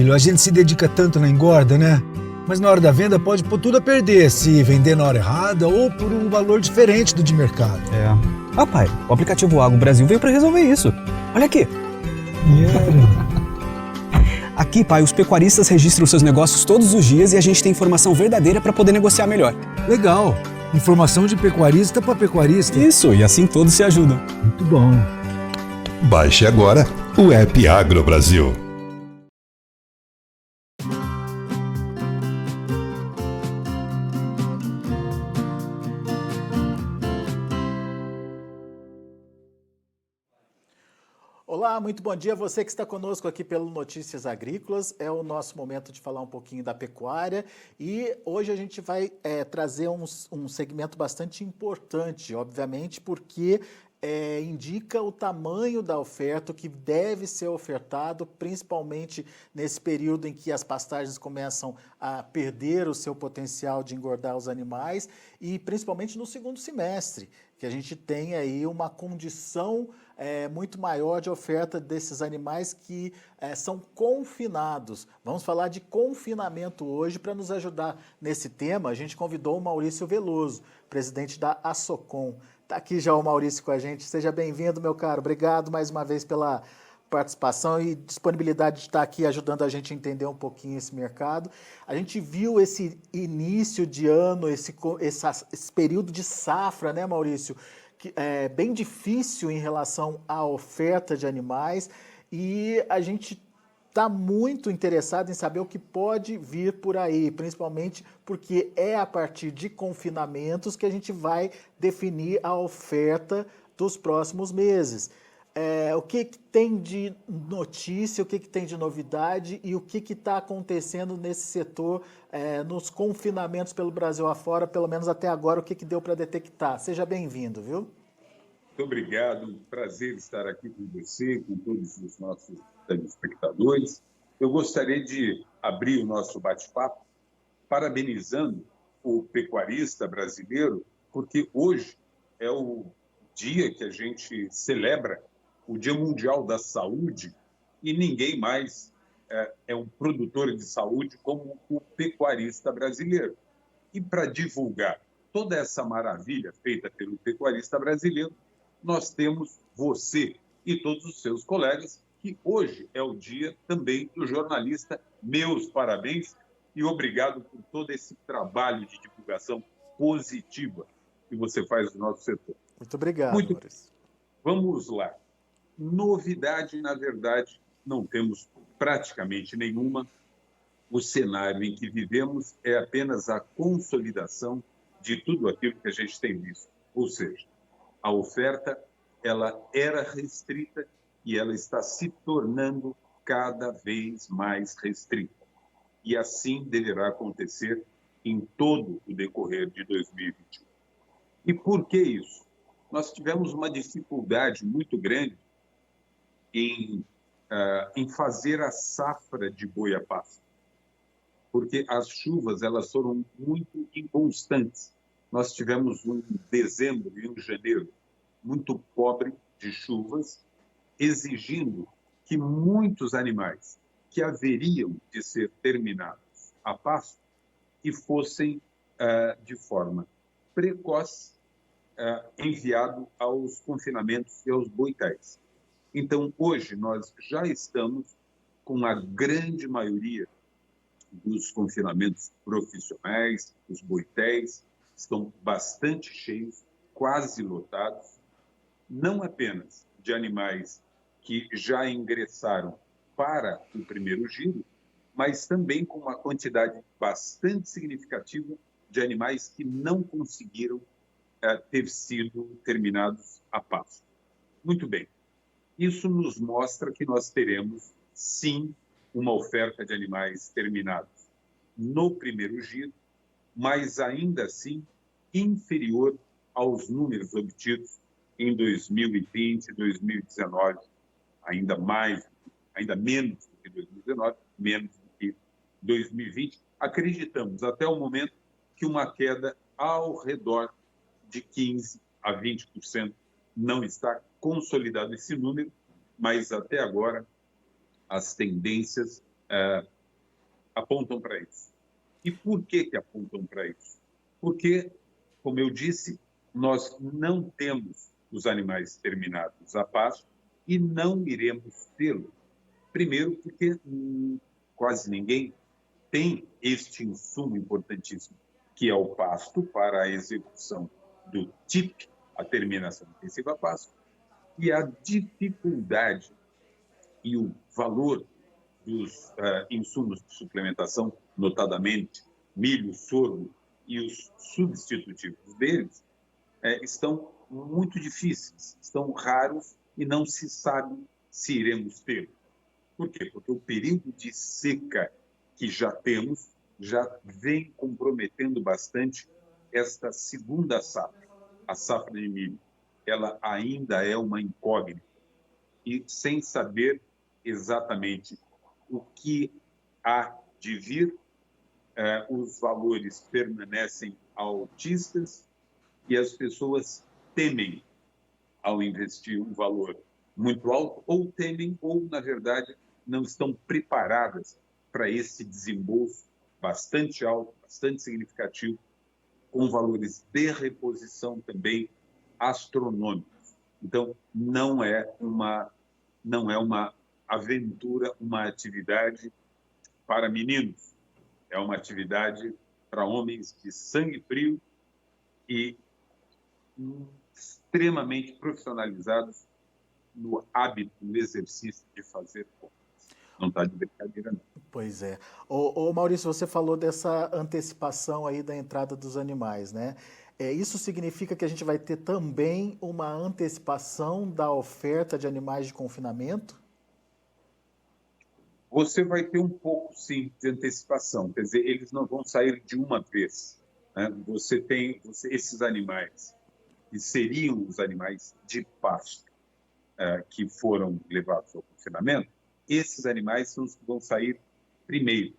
A gente se dedica tanto na engorda, né? Mas na hora da venda pode pôr tudo a perder se vender na hora errada ou por um valor diferente do de mercado. Ah, pai, o aplicativo Agro Brasil veio para resolver isso. Olha aqui. Aqui, pai, os pecuaristas registram seus negócios todos os dias e a gente tem informação verdadeira para poder negociar melhor. Legal. Informação de pecuarista para pecuarista. Isso, e assim todos se ajudam. Muito bom. Baixe agora o app Agro Brasil. Olá, muito bom dia a você que está conosco aqui pelo Notícias Agrícolas. É o nosso momento de falar um pouquinho da pecuária e hoje a gente vai trazer um segmento bastante importante, obviamente, porque indica o tamanho da oferta, o que deve ser ofertado, principalmente nesse período em que as pastagens começam a perder o seu potencial de engordar os animais e principalmente no segundo semestre, que a gente tem aí uma condição muito maior de oferta desses animais que são confinados. Vamos falar de confinamento hoje. Para nos ajudar nesse tema, a gente convidou o Maurício Veloso, presidente da Assocom. Está aqui já o Maurício com a gente. Seja bem-vindo, meu caro. Obrigado mais uma vez pela participação e disponibilidade de estar aqui ajudando a gente a entender um pouquinho esse mercado. A gente viu esse início de ano, esse período de safra, né, Maurício? Que é bem difícil em relação à oferta de animais e a gente está muito interessado em saber o que pode vir por aí, principalmente porque é a partir de confinamentos que a gente vai definir a oferta dos próximos meses. O que tem de notícia, o que tem de novidade e o que está acontecendo nesse setor, nos confinamentos pelo Brasil afora, pelo menos até agora, o que deu para detectar. Seja bem-vindo, viu? Muito obrigado, prazer estar aqui com você, com todos os nossos telespectadores. Eu gostaria de abrir o nosso bate-papo parabenizando o pecuarista brasileiro, porque hoje é o dia que a gente celebra o Dia Mundial da Saúde e ninguém mais é um produtor de saúde como o pecuarista brasileiro. E para divulgar toda essa maravilha feita pelo pecuarista brasileiro, nós temos você e todos os seus colegas, que hoje é o dia também do jornalista. Meus parabéns e obrigado por todo esse trabalho de divulgação positiva que você faz no nosso setor. Muito obrigado, Maurício. Vamos lá. Novidade, na verdade, não temos praticamente nenhuma. O cenário em que vivemos é apenas a consolidação de tudo aquilo que a gente tem visto. Ou seja, a oferta ela era restrita e ela está se tornando cada vez mais restrita. E assim deverá acontecer em todo o decorrer de 2021. E por que isso? Nós tivemos uma dificuldade muito grande em fazer a safra de boi a pasto, porque as chuvas elas foram muito inconstantes. Nós tivemos um dezembro e um janeiro muito pobre de chuvas, exigindo que muitos animais que haveriam de ser terminados a pasto e fossem, de forma precoce, enviado aos confinamentos e aos boitéis. Então, hoje, nós já estamos com a grande maioria dos confinamentos profissionais, os boitéis estão bastante cheios, quase lotados, não apenas de animais que já ingressaram para o primeiro giro, mas também com uma quantidade bastante significativa de animais que não conseguiram ter sido terminados a pasto. Muito bem. Isso nos mostra que nós teremos, sim, uma oferta de animais terminados no primeiro giro, mas ainda assim inferior aos números obtidos em 2020 e 2019, ainda menos do que 2019, menos do que 2020. Acreditamos, até o momento, que uma queda ao redor de 15% a 20%. Não está consolidado esse número, mas até agora as tendências apontam para isso. E por que apontam para isso? Porque, como eu disse, nós não temos os animais terminados a pasto e não iremos tê-lo. Primeiro, porque quase ninguém tem este insumo importantíssimo, que é o pasto para a execução do TIP, a terminação intensiva a pasto, e a dificuldade e o valor dos insumos de suplementação, notadamente milho, sorgo e os substitutivos deles, estão muito difíceis, estão raros e não se sabe se iremos ter. Por quê? Porque o período de seca que já temos já vem comprometendo bastante esta segunda safra, a safra de milho. Ela ainda é uma incógnita e sem saber exatamente o que há de vir, os valores permanecem altistas e as pessoas temem ao investir um valor muito alto, ou temem, ou, na verdade, não estão preparadas para esse desembolso bastante alto, bastante significativo, com valores de reposição também astronômicos. Então, não é uma aventura, uma atividade para meninos. É uma atividade para homens de sangue frio e extremamente profissionalizados no hábito, no exercício de fazer compras. Não está de brincadeira, não. Pois é. Ô Maurício, você falou dessa antecipação aí da entrada dos animais, né? Isso significa que a gente vai ter também uma antecipação da oferta de animais de confinamento? Você vai ter um pouco, sim, de antecipação. Quer dizer, eles não vão sair de uma vez, né? Você tem esses animais, que seriam os animais de pasto, que foram levados ao confinamento, esses animais são os que vão sair primeiro.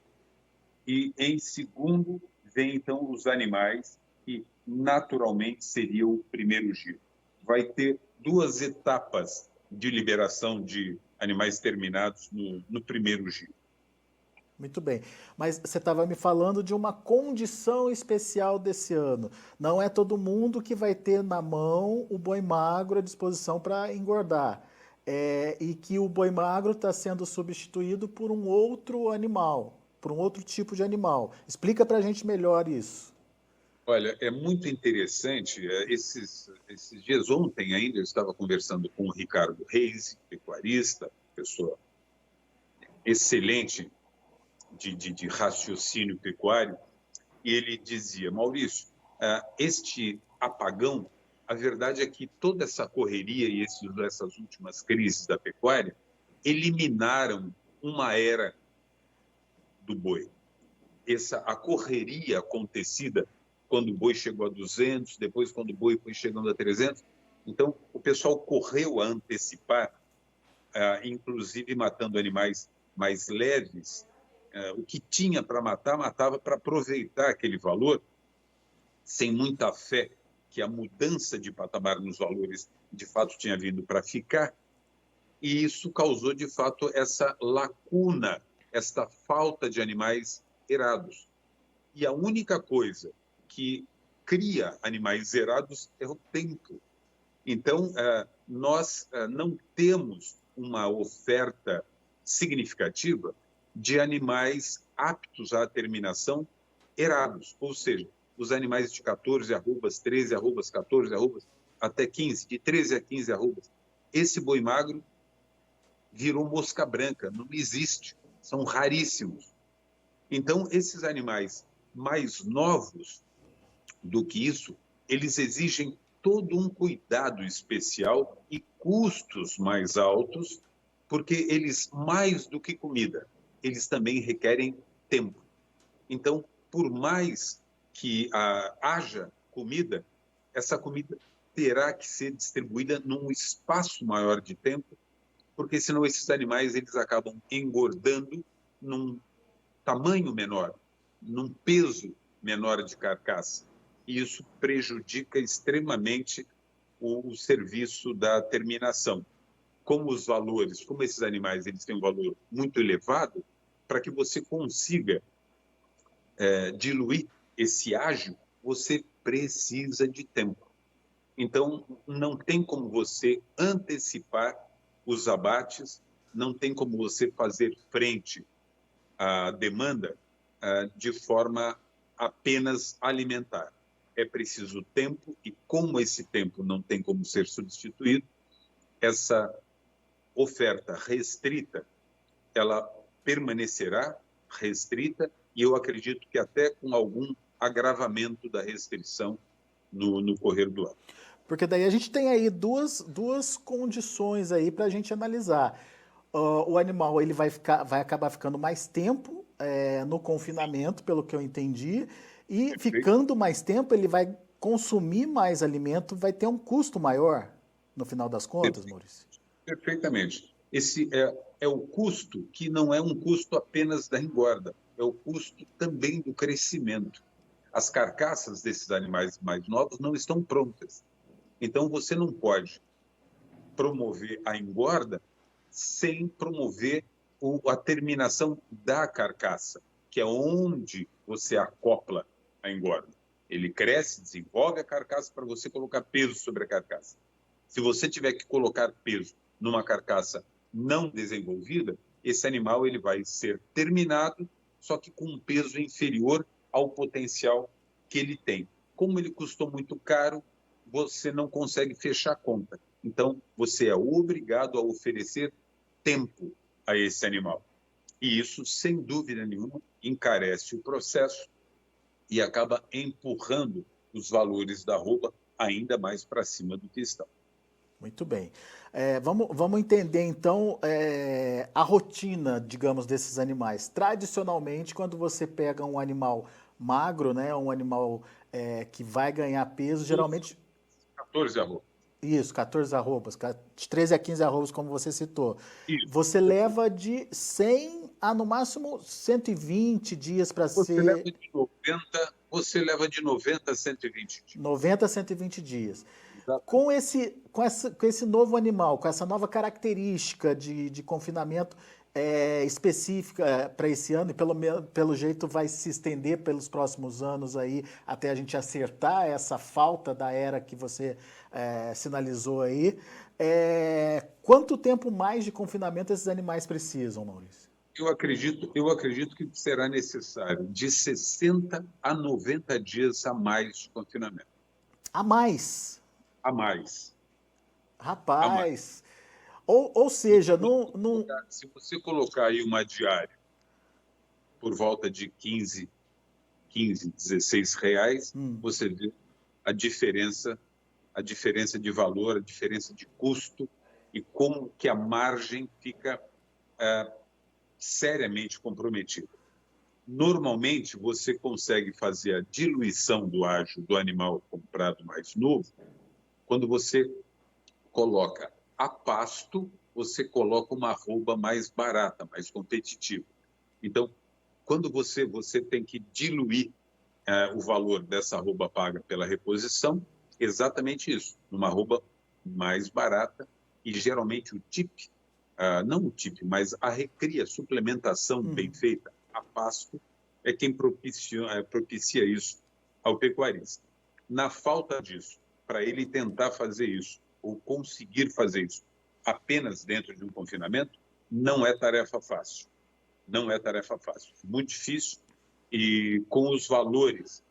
E, em segundo, vem, então, os animais que, naturalmente, seriam o primeiro giro. Vai ter 2 etapas de liberação de animais terminados no primeiro giro. Muito bem. Mas você estava me falando de uma condição especial desse ano. Não é todo mundo que vai ter na mão o boi magro à disposição para engordar. E que o boi magro está sendo substituído por um outro animal, por um outro tipo de animal. Explica para a gente melhor isso. Olha, é muito interessante. Esses dias, ontem ainda, eu estava conversando com o Ricardo Reis, pecuarista, pessoa excelente de raciocínio pecuário, e ele dizia: Maurício, este apagão, a verdade é que toda essa correria e essas últimas crises da pecuária eliminaram uma era do boi. A correria acontecida quando o boi chegou a 200, depois quando o boi foi chegando a 300. Então, o pessoal correu a antecipar, inclusive matando animais mais leves. O que tinha para matar, matava para aproveitar aquele valor, sem muita fé que a mudança de patamar nos valores, de fato, tinha vindo para ficar. E isso causou, de fato, essa lacuna, esta falta de animais erados. E a única coisa que cria animais zerados é o tempo. Então, nós não temos uma oferta significativa de animais aptos à terminação erados, ou seja, os animais de 14 arrobas, 13 arrobas, 14 arrobas, até 15, de 13 a 15 arrobas. Esse boi magro virou mosca branca, não existe, são raríssimos. Então, esses animais mais novos do que isso, eles exigem todo um cuidado especial e custos mais altos, porque eles, mais do que comida, eles também requerem tempo. Então, por mais que haja comida, essa comida terá que ser distribuída num espaço maior de tempo, porque senão esses animais eles acabam engordando num tamanho menor, num peso menor de carcaça. E isso prejudica extremamente o serviço da terminação. Como esses animais eles têm um valor muito elevado, para que você consiga diluir esse ágio, você precisa de tempo. Então, não tem como você antecipar os abates, não tem como você fazer frente à demanda de forma apenas alimentar. É preciso tempo, e como esse tempo não tem como ser substituído, essa oferta restrita, ela permanecerá restrita, e eu acredito que até com algum agravamento da restrição no correr do ano. Porque daí a gente tem aí duas condições aí para a gente analisar. O animal ele vai acabar ficando mais tempo no confinamento, pelo que eu entendi, e ficando mais tempo ele vai consumir mais alimento, vai ter um custo maior no final das contas, Maurício? Perfeitamente. Esse é o custo que não é um custo apenas da engorda, é o custo também do crescimento. As carcaças desses animais mais novos não estão prontas. Então, você não pode promover a engorda sem promover a terminação da carcaça, que é onde você acopla a engorda. Ele cresce, desenvolve a carcaça para você colocar peso sobre a carcaça. Se você tiver que colocar peso numa carcaça não desenvolvida, esse animal ele vai ser terminado, só que com um peso inferior ao potencial que ele tem. Como ele custou muito caro, você não consegue fechar a conta. Então, você é obrigado a oferecer tempo a esse animal. E isso, sem dúvida nenhuma, encarece o processo e acaba empurrando os valores da arroba ainda mais para cima do que estão. Muito bem. Vamos entender, então, a rotina, digamos, desses animais. Tradicionalmente, quando você pega um animal magro, né, um animal que vai ganhar peso, geralmente... 14 arrobas. Isso, 14 arrobas, de 13 a 15 arrobas, como você citou. Isso. Você leva de 100 a, no máximo, 120 dias para ser... Você leva de 90 a 120 dias. 90 a 120 dias. Exato. Com esse novo animal, com essa nova característica de confinamento específica para esse ano, e pelo jeito vai se estender pelos próximos anos aí, até a gente acertar essa falta da era que você sinalizou aí. Quanto tempo mais de confinamento esses animais precisam, Maurício? Eu acredito que será necessário de 60 a 90 dias a mais de confinamento. A mais? A mais. Rapaz... A mais. Ou seja, se você colocar aí uma diária por volta de 15, 16 reais, você vê a diferença de valor, a diferença de custo e como que a margem fica seriamente comprometida. Normalmente, você consegue fazer a diluição do ágio do animal comprado mais novo quando você coloca a pasto, você coloca uma arroba mais barata, mais competitiva. Então, quando você tem que diluir o valor dessa arroba paga pela reposição, exatamente isso, numa arroba mais barata, e geralmente o TIP, não o TIP, mas a recria, a suplementação bem feita, a pasto, é quem propicia isso ao pecuarista. Na falta disso, para ele tentar fazer isso, ou conseguir fazer isso apenas dentro de um confinamento, não é tarefa fácil. Não é tarefa fácil. Muito difícil, e com os valores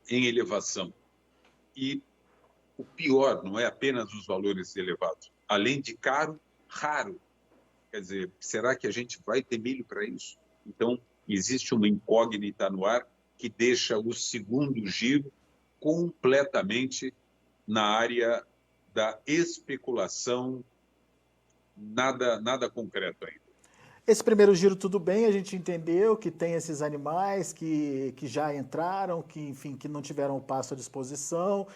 em elevação. E o pior não é apenas os valores elevados. Além de caro, raro. Quer dizer, será que a gente vai ter milho para isso? Então, existe uma incógnita no ar que deixa o segundo giro completamente na área da especulação, nada concreto ainda. Esse primeiro giro tudo bem, a gente entendeu que tem esses animais que já entraram, que enfim, que não tiveram o pasto à disposição,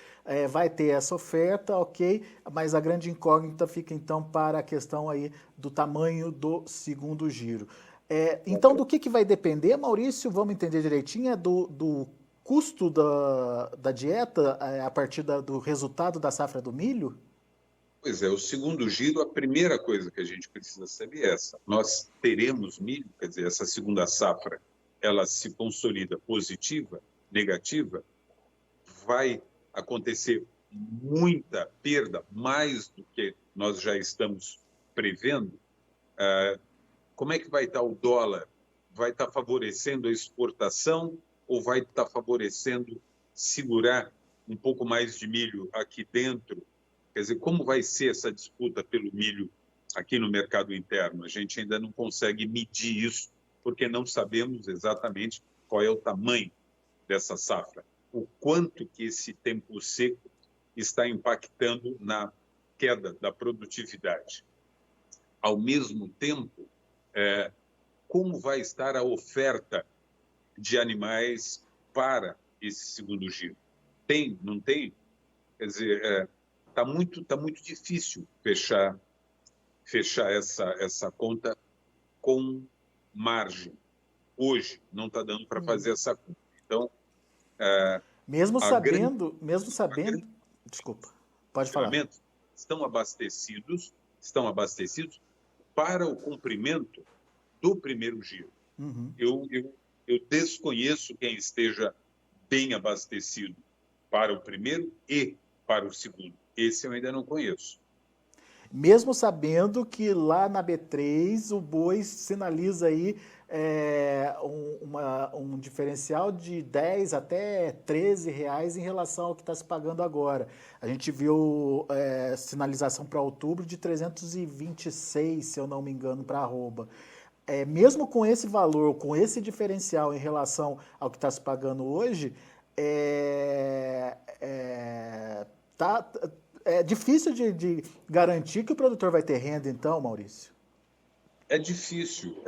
vai ter essa oferta, ok, mas a grande incógnita fica então para a questão aí do tamanho do segundo giro. Então, do que vai depender, Maurício, vamos entender direitinho, do custo da dieta a partir do resultado da safra do milho? Pois é, o segundo giro, a primeira coisa que a gente precisa saber é essa. Nós teremos milho, quer dizer, essa segunda safra, ela se consolida positiva, negativa, vai acontecer muita perda, mais do que nós já estamos prevendo. Como é que vai estar o dólar? Vai estar favorecendo a exportação ou vai estar favorecendo segurar um pouco mais de milho aqui dentro? Quer dizer, como vai ser essa disputa pelo milho aqui no mercado interno? A gente ainda não consegue medir isso, porque não sabemos exatamente qual é o tamanho dessa safra, o quanto que esse tempo seco está impactando na queda da produtividade. Ao mesmo tempo, como vai estar a oferta de animais para esse segundo giro? Tem, não tem? Quer dizer, tá muito difícil fechar essa conta com margem. Hoje não está dando para fazer essa conta. Então, Mesmo sabendo, desculpa, pode falar. Estão abastecidos para o cumprimento do primeiro giro. Uhum. Eu desconheço quem esteja bem abastecido para o primeiro e para o segundo. Esse eu ainda não conheço. Mesmo sabendo que lá na B3 o boi sinaliza aí um diferencial de 10 até 13 reais em relação ao que está se pagando agora. A gente viu sinalização para outubro de 326, se eu não me engano, para arroba. Mesmo com esse valor, com esse diferencial em relação ao que está se pagando hoje, é difícil de garantir que o produtor vai ter renda, então, Maurício? É difícil.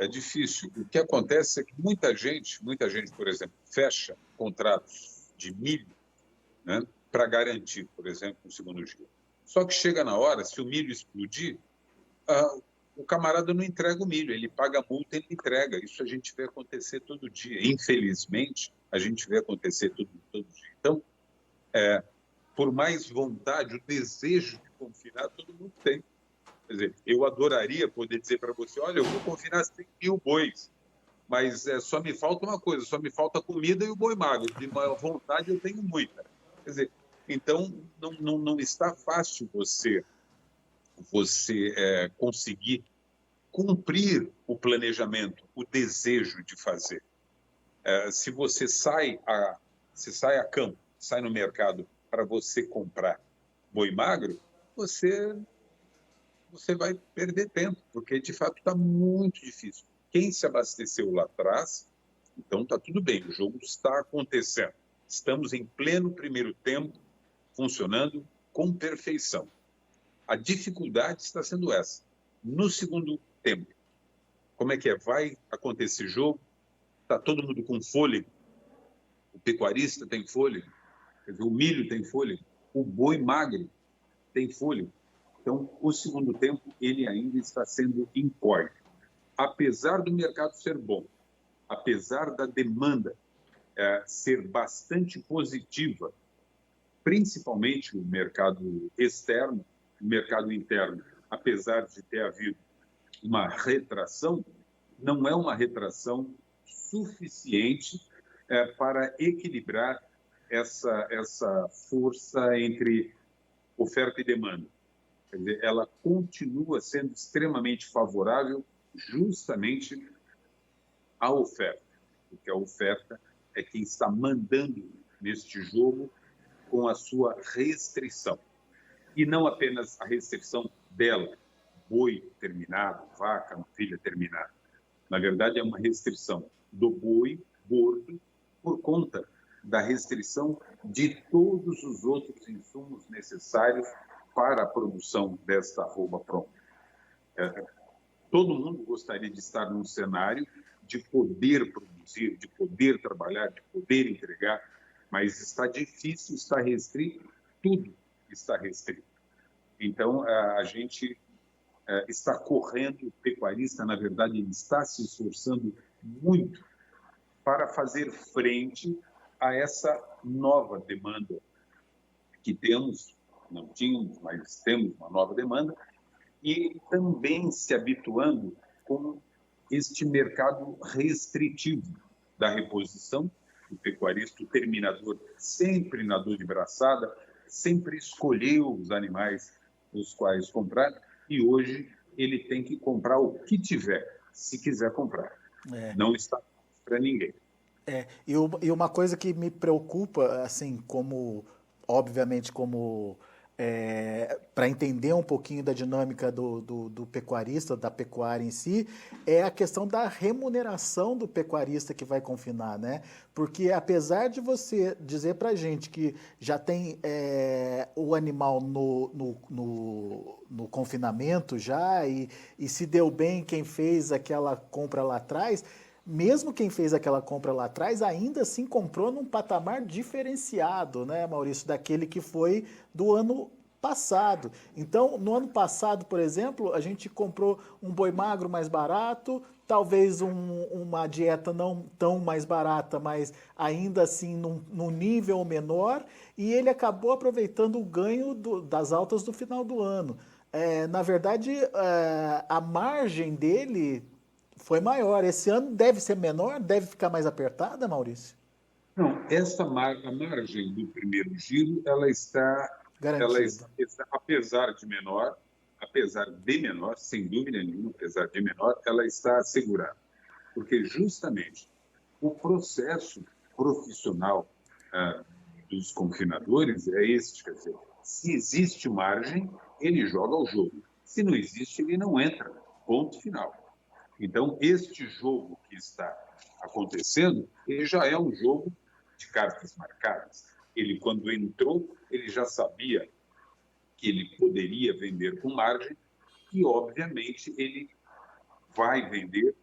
O que acontece é que muita gente, por exemplo, fecha contratos de milho, né, para garantir, por exemplo, o segundo giro. Só que chega na hora, se o milho explodir, o camarada não entrega o milho, ele paga a multa e ele entrega. Isso a gente vê acontecer todo dia. Infelizmente, a gente vê acontecer todo dia. Então, por mais vontade, o desejo de confinar, todo mundo tem. Quer dizer, eu adoraria poder dizer para você, olha, eu vou confinar 100 mil bois, mas só me falta uma coisa, só me falta comida e o boi magro. De maior vontade eu tenho muita. Quer dizer, então não está fácil você conseguir cumprir o planejamento, o desejo de fazer. Se você sai a campo, sai no mercado para você comprar boi magro, você vai perder tempo, porque de fato está muito difícil. Quem se abasteceu lá atrás, então está tudo bem, o jogo está acontecendo. Estamos em pleno primeiro tempo, funcionando com perfeição. A dificuldade está sendo essa. No segundo tempo, como é que é? Vai acontecer jogo, está todo mundo com fôlego, o pecuarista tem fôlego, quer dizer, o milho tem fôlego, o boi magro tem fôlego. Então, o segundo tempo, ele ainda está sendo incógnito. Apesar do mercado ser bom, apesar da demanda ser bastante positiva, principalmente o mercado externo, o mercado interno, apesar de ter havido uma retração, não é uma retração suficiente para equilibrar essa força entre oferta e demanda. Quer dizer, ela continua sendo extremamente favorável justamente à oferta, porque a oferta é quem está mandando neste jogo com a sua restrição. E não apenas a restrição dela, boi terminado, vaca, novilha terminada. Na verdade, é uma restrição do boi gordo por conta da restrição de todos os outros insumos necessários para a produção desta arroba pronta. Todo mundo gostaria de estar num cenário de poder produzir, de poder trabalhar, de poder entregar, mas está difícil, está restrito, tudo está restrito. Então, a gente está correndo, o pecuarista, na verdade, ele está se esforçando muito para fazer frente a essa nova demanda que temos não tínhamos, mas temos uma nova demanda, e também se habituando com este mercado restritivo da reposição, o pecuarista, o terminador, sempre nadou de braçada, sempre escolheu os animais os quais comprar, e hoje ele tem que comprar o que tiver, se quiser comprar. Não está para ninguém. E uma coisa que me preocupa, assim, obviamente, para entender um pouquinho da dinâmica do pecuarista, da pecuária em si, é a questão da remuneração do pecuarista que vai confinar, né? Porque apesar de você dizer para a gente que já tem o animal no confinamento já e se deu bem quem fez aquela compra lá atrás, mesmo quem fez aquela compra lá atrás, ainda assim comprou num patamar diferenciado, né, Maurício, daquele que foi do ano passado. Então, no ano passado, por exemplo, a gente comprou um boi magro mais barato, talvez uma dieta não tão mais barata, mas ainda assim num nível menor, e ele acabou aproveitando o ganho das altas do final do ano. Na verdade, a margem dele foi maior. Esse ano deve ser menor? Deve ficar mais apertada, Maurício? Não, a margem do primeiro giro, Garantida. apesar de menor, sem dúvida nenhuma, apesar de menor, ela está assegurada. Porque justamente o processo profissional dos confinadores é este, quer dizer, se existe margem, ele joga o jogo. Se não existe, ele não entra. Ponto final. Então, este jogo que está acontecendo, ele já é um jogo de cartas marcadas. Ele, quando entrou, ele já sabia que ele poderia vender com margem e, obviamente, ele vai vender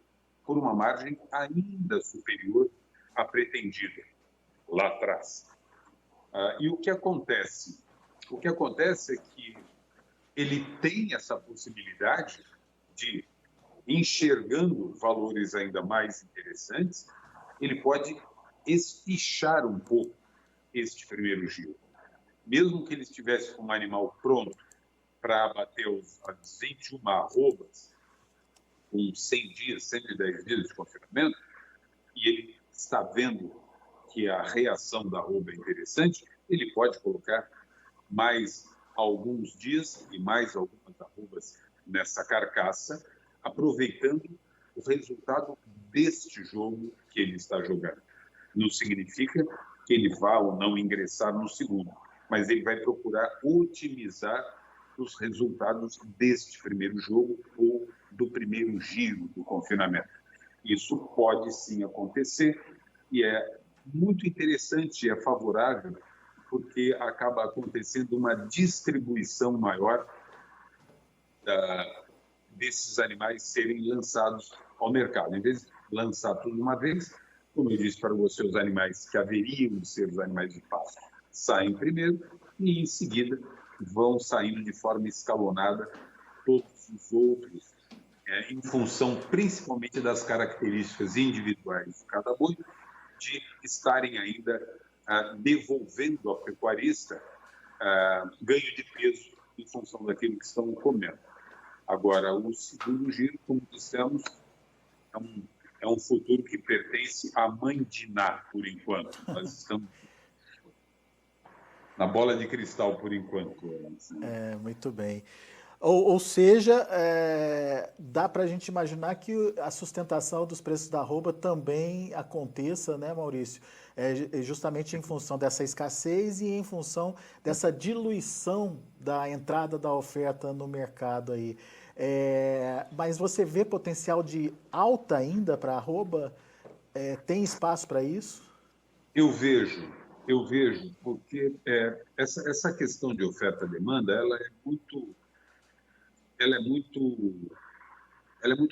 por uma margem ainda superior à pretendida lá atrás. E o que acontece? O que acontece é que ele tem essa possibilidade de, enxergando valores ainda mais interessantes, ele pode espichar um pouco este primeiro giro. Mesmo que ele estivesse com um animal pronto para abater as 21 arrobas, com 100 dias, 110 dias de confinamento, e ele está vendo que a reação da arroba é interessante, ele pode colocar mais alguns dias e mais algumas arrobas nessa carcaça, aproveitando o resultado deste jogo que ele está jogando. Não significa que ele vá ou não ingressar no segundo, mas ele vai procurar otimizar os resultados deste primeiro jogo ou do primeiro giro do confinamento. Isso pode sim acontecer e é muito interessante e é favorável porque acaba acontecendo uma distribuição maior desses animais serem lançados ao mercado. Em vez de lançar tudo de uma vez, como eu disse para você, os animais que haveriam de ser os animais de pasto saem primeiro e, em seguida, vão saindo de forma escalonada todos os outros, em função principalmente das características individuais de cada boi, de estarem ainda devolvendo ao pecuarista ganho de peso em função daquilo que estão comendo. Agora, o segundo giro, como dissemos, é um futuro que pertence à mãe de Ná, por enquanto. Nós estamos na bola de cristal, por enquanto. Muito bem. Ou seja, dá para a gente imaginar que a sustentação dos preços da arroba também aconteça, né, Maurício? Justamente em função dessa escassez e em função dessa diluição da entrada da oferta no mercado aí. Mas você vê potencial de alta ainda para a arroba? Tem espaço para isso? Eu vejo, porque essa questão de oferta-demanda, ela é muito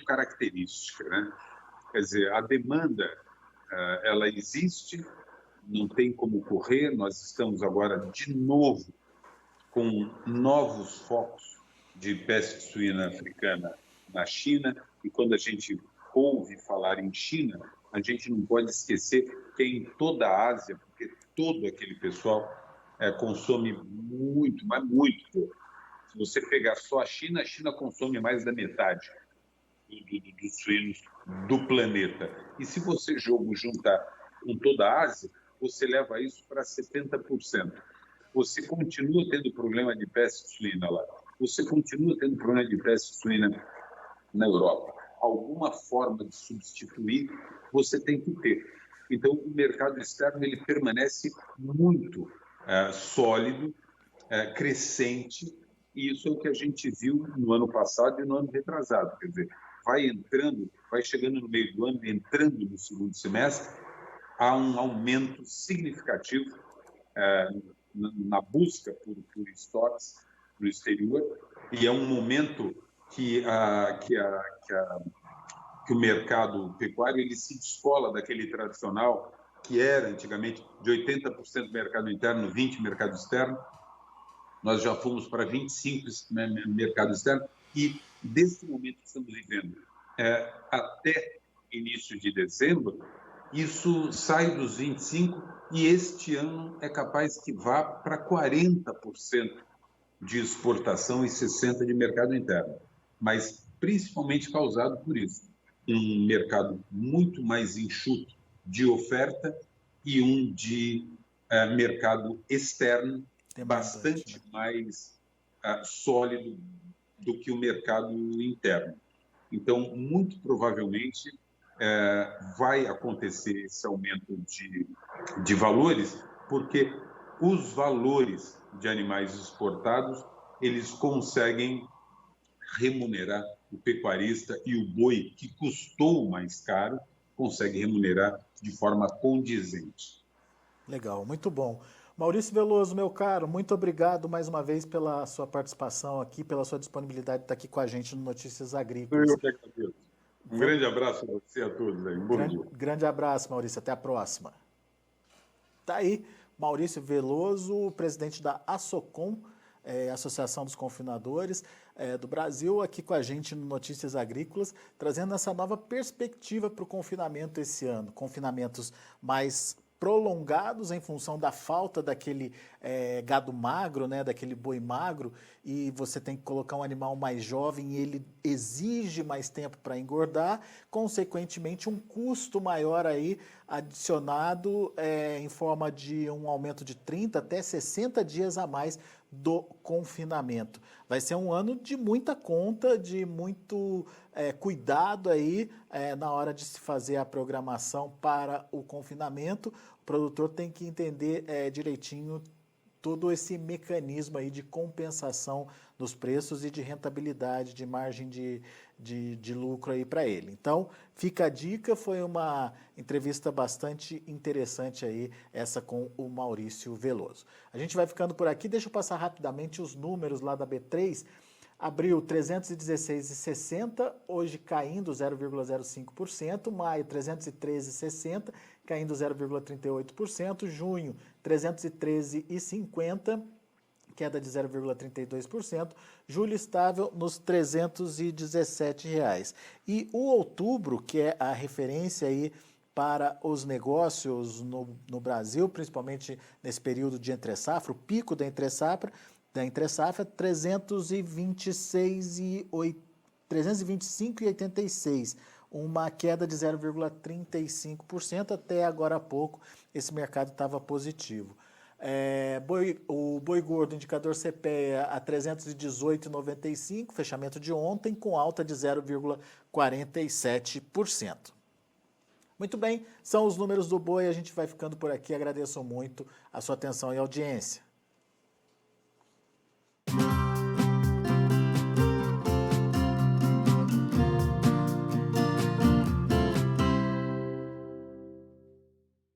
característica, né? Quer dizer, a demanda, ela existe, não tem como correr. Nós estamos agora de novo com novos focos de peste suína africana na China, e quando a gente ouve falar em China, a gente não pode esquecer que é em toda a Ásia, porque todo aquele pessoal consome muito, mas muito pouco. Se você pegar só a China consome mais da metade dos suínos do planeta. E se você juntar com toda a Ásia, você leva isso para 70%. Você continua tendo problema de peste suína lá. Você continua tendo problema de peste suína na Europa. Alguma forma de substituir você tem que ter. Então, o mercado externo ele permanece muito sólido, crescente, e isso é o que a gente viu no ano passado e no ano retrasado. Quer dizer, vai chegando no meio do ano, entrando no segundo semestre, há um aumento significativo na busca por estoques no exterior, e é um momento que o mercado pecuário ele se descola daquele tradicional que era antigamente de 80% mercado interno, 20% mercado externo. Nós já fomos para 25% mercado externo, e desse momento que estamos vivendo até início de dezembro, isso sai dos 25% e este ano é capaz que vá para 40% de exportação e 60% de mercado interno, mas principalmente causado por isso. Um mercado muito mais enxuto de oferta e um de mercado externo bastante mais sólido do que o mercado interno. Então, muito provavelmente, vai acontecer esse aumento de valores, porque os valores de animais exportados, eles conseguem remunerar o pecuarista, e o boi, que custou mais caro, consegue remunerar de forma condizente. Legal, muito bom. Maurício Veloso, meu caro, muito obrigado mais uma vez pela sua participação aqui, pela sua disponibilidade de estar aqui com a gente no Notícias Agrícolas. Eu que agradeço. Um grande abraço a você e a todos aí. Bom dia. Grande abraço, Maurício. Até a próxima. Tá aí, Maurício Veloso, presidente da ASSOCON, Associação dos Confinadores do Brasil, aqui com a gente no Notícias Agrícolas, trazendo essa nova perspectiva para o confinamento esse ano. Confinamentos mais prolongados em função da falta daquele gado magro, né, daquele boi magro, e você tem que colocar um animal mais jovem e ele exige mais tempo para engordar, consequentemente um custo maior aí adicionado em forma de um aumento de 30 até 60 dias a mais do confinamento. Vai ser um ano de muita conta, de muito cuidado aí na hora de se fazer a programação para o confinamento. O produtor tem que entender direitinho todo esse mecanismo aí de compensação dos preços e de rentabilidade, de margem de lucro aí para ele. Então, fica a dica, foi uma entrevista bastante interessante aí, essa com o Maurício Veloso. A gente vai ficando por aqui, deixa eu passar rapidamente os números lá da B3. Abril 316,60, hoje caindo 0,05%, maio 313,60, caindo 0,38%, junho 313,50, queda de 0,32%, julho estável nos R$ 317. E o outubro, que é a referência aí para os negócios no Brasil, principalmente nesse período de entre-safra, o pico da entre-safra, 325,86, uma queda de 0,35%, até agora há pouco esse mercado estava positivo. O boi gordo, indicador CPEA a 318,95, fechamento de ontem, com alta de 0,47%. Muito bem, são os números do boi, a gente vai ficando por aqui, agradeço muito a sua atenção e audiência.